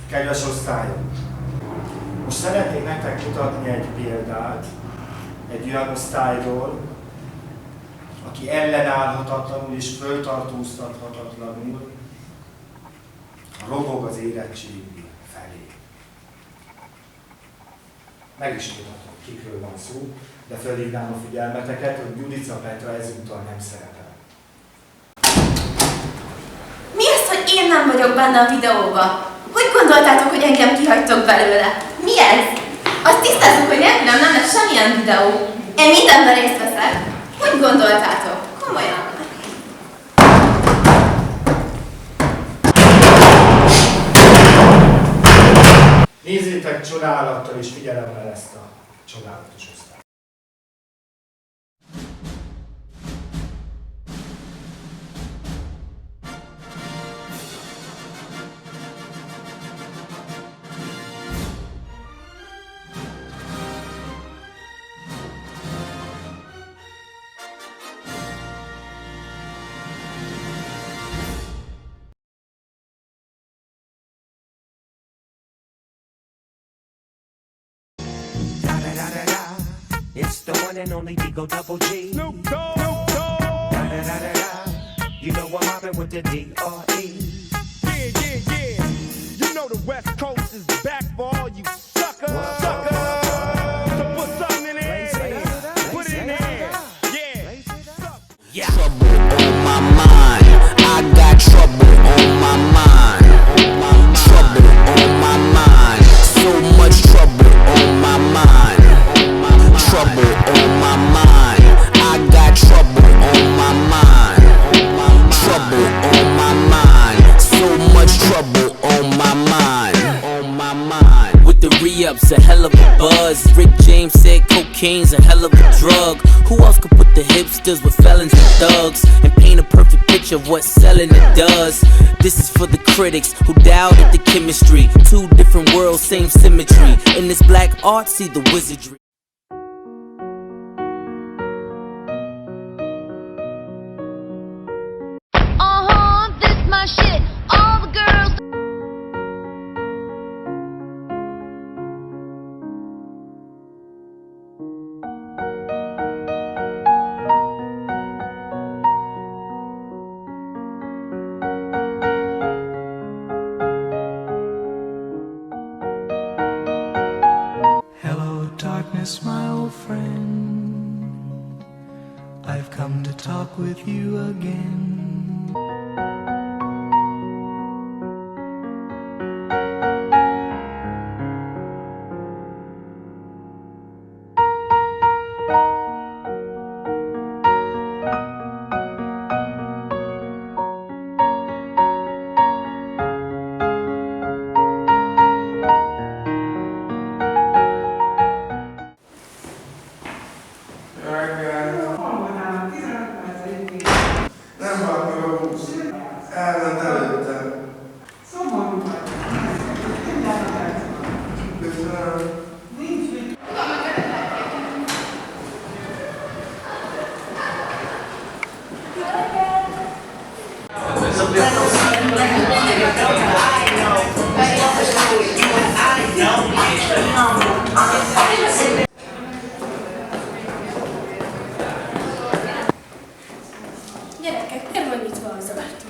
Kedves osztályom! Most szeretnék nektek mutatni egy példát egy olyan osztályról, aki ellenállhatatlanul és föltartóztathatatlanul robog az érettségi felé. Meg is mutatom, kikről van szó, de fölhívnám a figyelmeteket, hogy Judica Petra ezúttal nem szerepel. Mi az, hogy én nem vagyok benne a videóba? Hogy gondoltátok, hogy engem kihagytok belőle? Mi ez? Azt tisztázzuk, hogy nem lesz semmilyen videó. Én mindenben részt veszek. Hogy gondoltátok? Komolyan. Nézzétek csodálattal és figyelemmel ezt a csodálatos osztályt. It's the one and only Digo Double G. Snoop Dogg. You know I'm mobbing with the D.R.E. Yeah. You know the West Coast is back for all you suckers. So put something in there. Put it in there. Yeah. Trouble on my mind. I got trouble on my mind. Trouble on my mind. So much trouble on my mind. Trouble on my mind. I got trouble on my mind. Trouble on my mind. So much trouble on my mind. On my mind. With the re-ups, a hell of a buzz. Rick James said cocaine's a hell of a drug. Who else could put the hipsters with felons and thugs and paint a perfect picture of what selling it does? This is for the critics who doubted the chemistry. Two different worlds, same symmetry. In this black art, see the wizardry. This my shit. All the girls. Hello, darkness, my old friend. I've come to talk with you again. Nem halt meg a busz. Elment előttem. Szomorú vagy. Köszönöm. Nincs mit. Gyerekek, miért van nyitva az ajtó?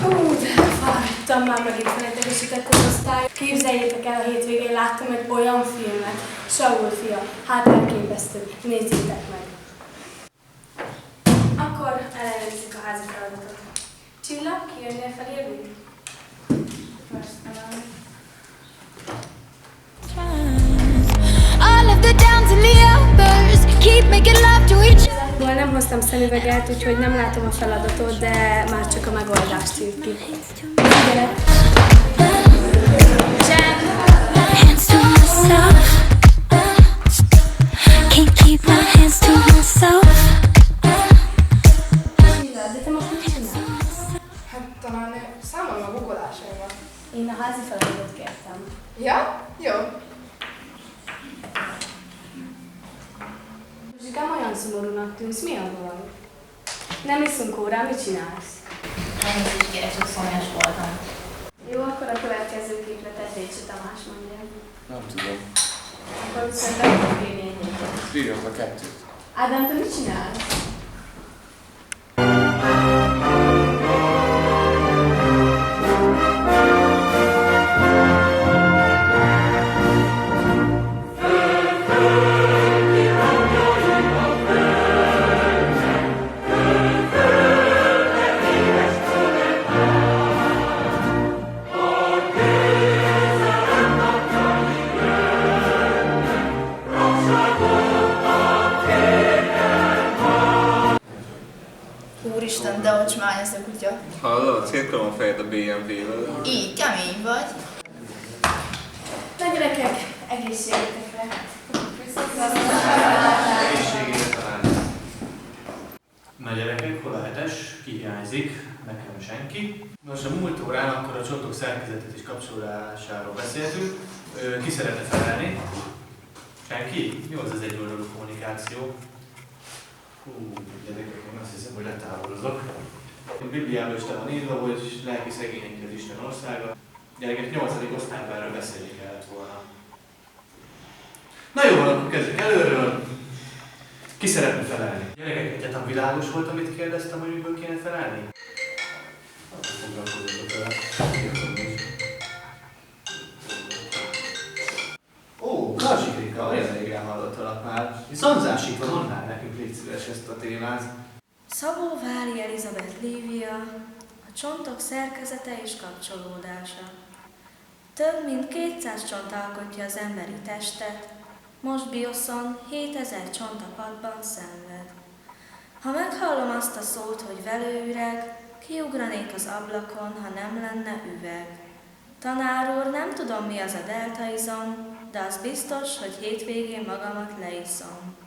Hú, de fáradtam már megint felidegesített az osztály. Képzeljétek el, a hétvégén láttam egy olyan filmet, Saul fia, hát elképesztő, nézzétek meg. Akkor ellenőrizzük a házi feladatot. Csilla, kijönnél felírni? All of the downs and the uppers keep making love to each other. Nem hoztam szemüveget, úgyhogy nem látom a feladatot, de már csak a megoldást írt ki. Gyere! Hands to myself. Can't keep my hands to myself. De te most mit csinálsz? Hát talán számolom a guggolásaimat. Én a házi feladatot kértem. Ja? Jó. Zsikám olyan szomorúnak tűnsz, mi a baj? Nem iszunk órán, mit csinálsz? Elnézést kérek, csak szomjas voltam. Jó, akkor a következő képre Tetrécsi Tamás mondja. Nem tudom. Akkor viszont be tudok írni egyet. Írjunk a kettőt. Ádám, te mit csinálsz? Úristen, de ocsmány ez a kutya. Hallod? Szétkolom a fejed a BNP-vel. Így, kemény vagy. Na gyerekek, egészségetekre. Egészségére talán. Na gyerekek, hol a 7-es? Ki hiányzik? Nekem senki. Nos, a múlt órán akkor a csontok szerkezetet és kapcsolásáról beszéltünk. Ki szeretne felelni? Senki? Mi az egyoldalú kommunikáció? Hú, gyerekek, én azt hiszem, hogy letávolozok. A Bibliában is van írva, hogy lelki szegények az Isten országa. Gyerekek, 8. osztályban erről beszélni kellett volna. Na jó, akkor kezdjük előről. Ki szeretne felelni? Gyerekek, egyetem világos volt, amit kérdeztem, hogy miből kéne felelni? Akkor foglalkozzatok vele. Ó, Kazsikrika, olyan régen hallottalak már. Szanzásítva mondnál nekünk, légy szíves ezt a témát. Szabó Vári Elizabeth Lívia, a csontok szerkezete és kapcsolódása. Több mint 200 csont alkotja az emberi testet, most bioszon 7000 csontapadban szenved. Ha meghallom azt a szót, hogy velőüreg, kiugranék az ablakon, ha nem lenne üveg. Tanár úr, nem tudom, mi az a deltaizom, de az biztos, hogy hétvégén magamat leiszom.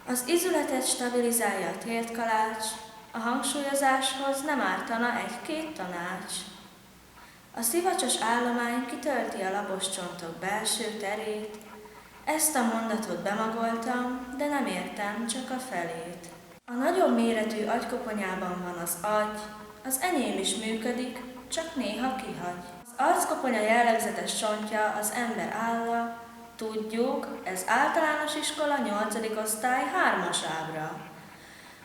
Az izületet stabilizálja a tértkalács, a hangsúlyozáshoz nem ártana egy-két tanács. A szivacsos állomány kitölti a labos csontok belső terét, ezt a mondatot bemagoltam, de nem értem csak a felét. A nagyobb méretű agykoponyában van az agy, az enyém is működik, csak néha kihagy. Az arckoponya jellegzetes csontja az ember álla, tudjuk, ez általános iskola 8. osztály 3-as ábra.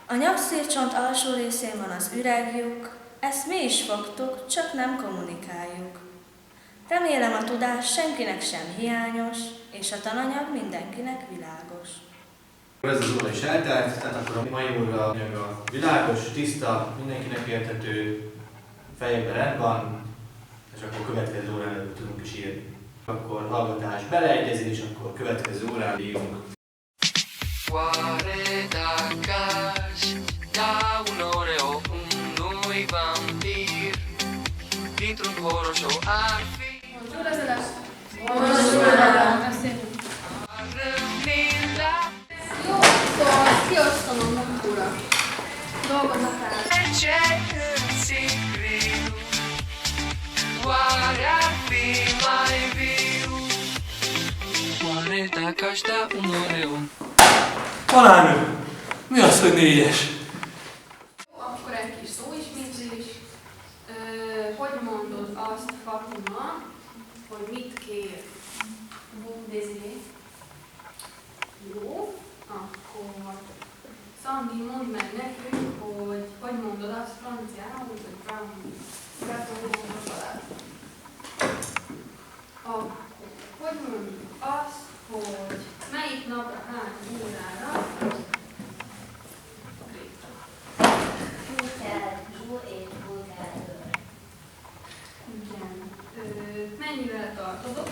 A nyakszírcsont alsó részén van az üreglyuk, ezt mi is fogtuk, csak nem kommunikáljuk. Remélem a tudás senkinek sem hiányos, és a tananyag mindenkinek világos. Ez az óra is eltelt, tehát akkor a mai óra anyaga világos, tiszta, mindenkinek érthető, fejében rend van, és akkor a következő órán tudunk is írni. Akkor hallgatás beleegyezés, akkor a következő órán írunk. Fuori da casa, da un'ora o noi vampir, dentro un coro show arfi. Bonjour les élèves. Bonjour madame. Merci. Jó, szóval kiosztom a munkóra. Dolgoznak el. C'è un segreto, guarda prima e viu. Fuori da casa, da un'ora o. Tanárnő! Mi az, hogy 4-es? Akkor egy kis szóismétlés. Hogy mondod azt, Fatima, hogy mit kér? Bundesliga. Jó, akkor Szandi, mondd meg nekünk, hogy mondod azt franciául, hogy akkor hogy mondjuk azt, hogy melyik napra hány órára igen. Mennyivel tartozok?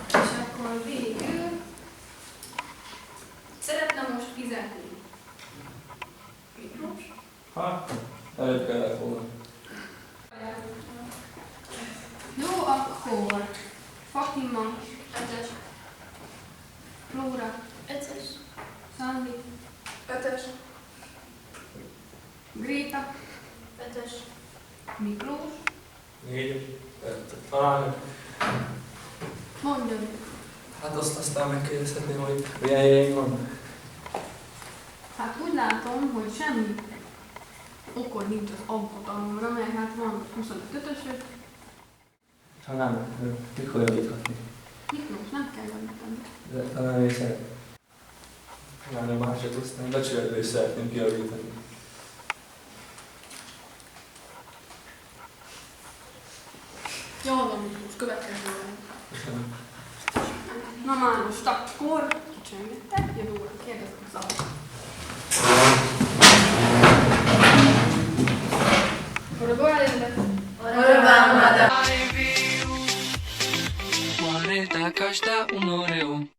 És akkor végül szeretne most fizetni. Miklós? Hát, előbb kellett volna. Jó, akkor Fatima, 5-es. Flóra, 5-es. Szandi, 5-es. Gréta, 5-es. Miklós, 4. Talán. mondjad. Hát azt aztán megkérdezhetném, hogy milyen helyeink vannak. Hát úgy látom, hogy semmi okod nincs az aggodalomra, mert hát van 25-ösök. Ha nem, mikor javíthatni? Miklós, nem kell javítani. De talán én szeretném. Nem, másra tudsz, nem becsületbe is szeretném kijavítani. Jól van, Miklós, következő van. Na már most akkor kicsöngettek, jövő óra kérdezek az alap. Cuarenta un oreo.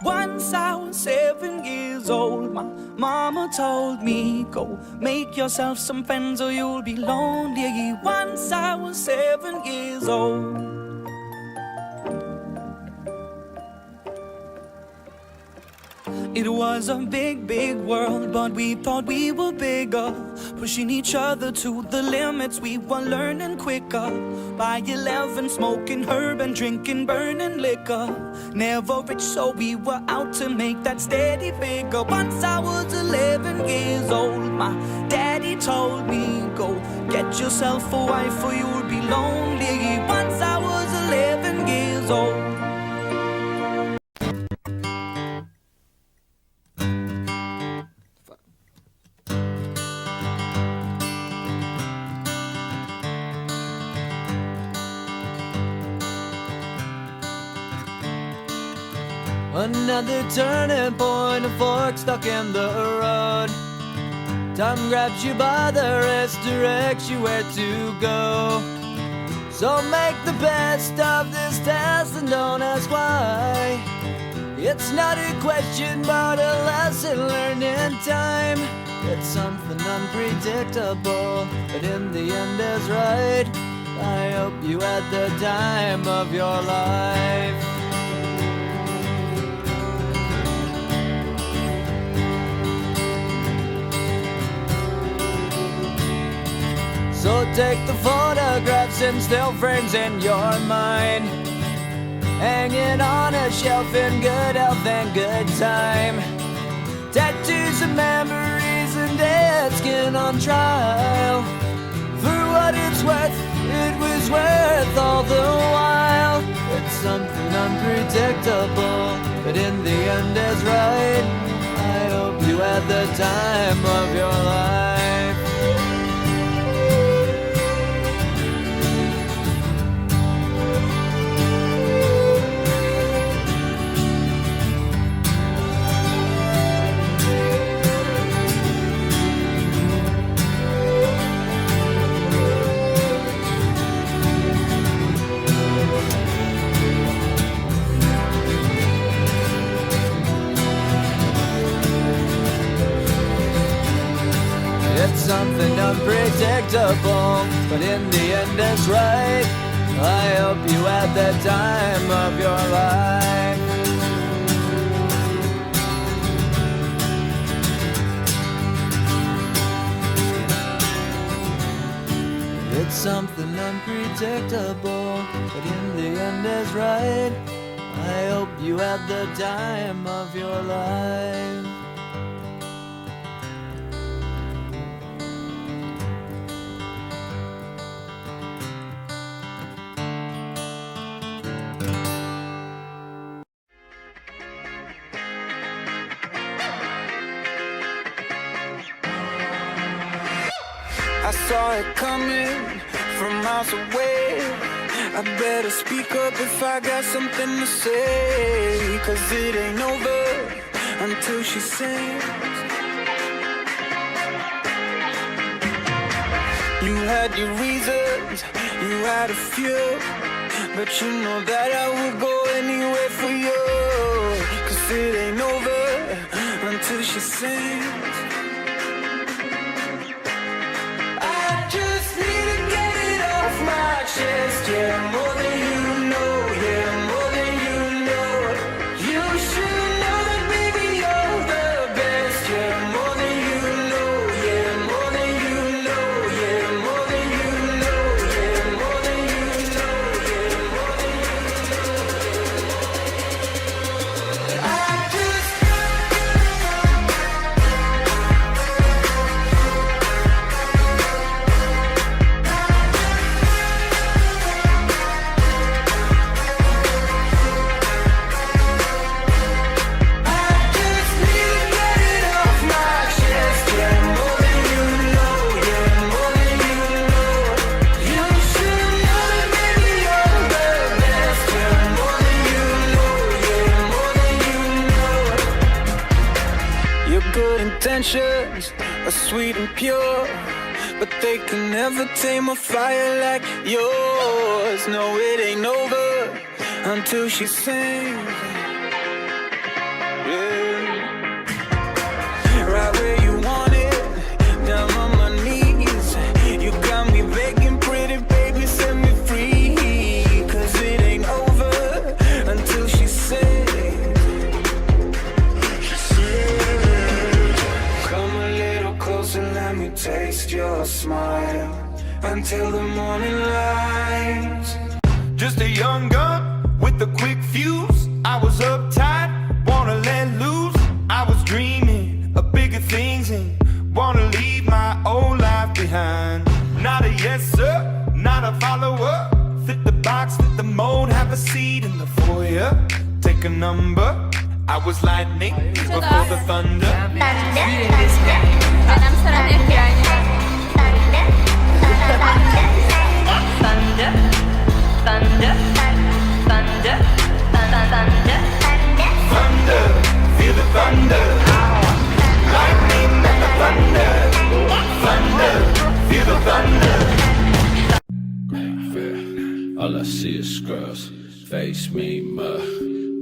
Once I was 7 years old, my mama told me, go make yourself some friends or you'll be lonely. Once I was 7 years old. It was a big, big world, but we thought we were bigger, pushing each other to the limits. We were learning quicker. By 11, smoking herb and drinking burning liquor. Never rich, so we were out to make that steady figure. Once I was 11 years old, my daddy told me, go get yourself a wife or you'll be lonely. Once I was 11 years old. Another turning point, a fork stuck in the road. Time grabs you by the wrist, directs you where to go. So make the best of this test and don't ask why. It's not a question but a lesson learned in time. It's something unpredictable, but in the end is right. I hope you had the time of your life. So take the photographs and still frames in your mind, hanging on a shelf in good health and good time. Tattoos of memories and dead skin on trial. For what it's worth, it was worth all the while. It's something unpredictable, but in the end is right. I hope you had the time of your life. Something unpredictable, but in the end is right. I hope you had the time of your life. It's something unpredictable, but in the end is right. I hope you had the time of your life. I saw it coming from miles away. I better speak up if I got something to say, 'cause it ain't over until she sings. You had your reasons, you had a few, but you know that I would go anywhere for you, 'cause it ain't over until she sings. Chest, yeah, more than you know, yeah, more than you know. You should know that, baby, you're the best, yeah, more than you know, yeah, more than you know, yeah, more than you know, yeah, more than you know, yeah, more than you know. I just intentions are sweet and pure, but they can never tame a fire like yours. No, it ain't over until she sings. Yeah. Right where you want it, down on my knees. You got me begging, pretty baby, set me free, 'cause it ain't over until she sings. Let me taste your smile until the morning light. Just a young gun with a quick fuse. I was uptight, wanna let loose. I was dreaming of bigger things and wanna leave my old life behind. Not a yes sir, not a follower. Fit the box, fit the mold, have a seat in the foyer. Take a number. I was lightning before the thunder. Nem szeretnék kiállni. Thunder, thunder, thunder, thunder, thunder, Thunder, feel the thunder. Lightning and the thunder. Thunder, feel the thunder. All I see is scrubs, face me mud,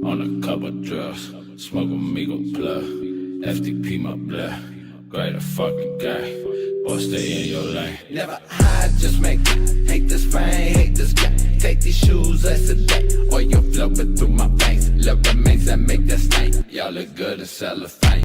on a couple drugs, smoke amigo plug, FTP my blood. Great a fucking guy, or stay in your lane. Never hide, just make it. Hate this fame, hate this guy. Take these shoes, let's a day. Or you're flowing through my veins. Love remains that make that stain. Y'all look good as cellophane.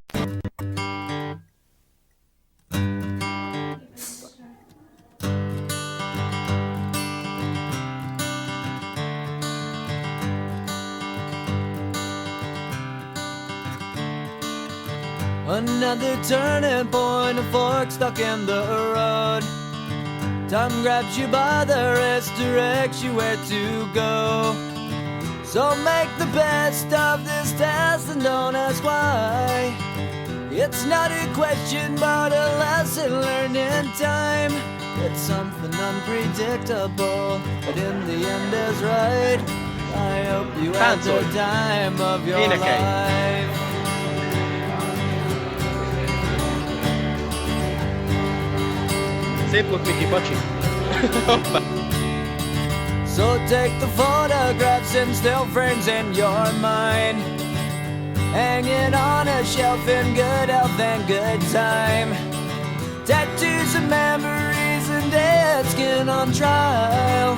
Another turning point, a fork stuck in the road. Time grabs you by the wrist, directs you where to go. So make the best of this test and don't ask why. It's not a question but a lesson learned in time. It's something unpredictable, but in the end is right. I hope you had the time of your life. Szép volt, Miki, bocsi. So take the photographs and still frames in your mind, hanging on a shelf in good health and good time. Tattoos of memories and dead skin on trial.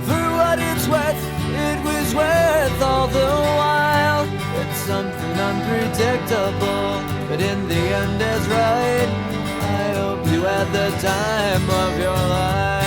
For what it's worth, it was worth all the while. It's something unpredictable, but in the end is right. I hope you had the time of your life.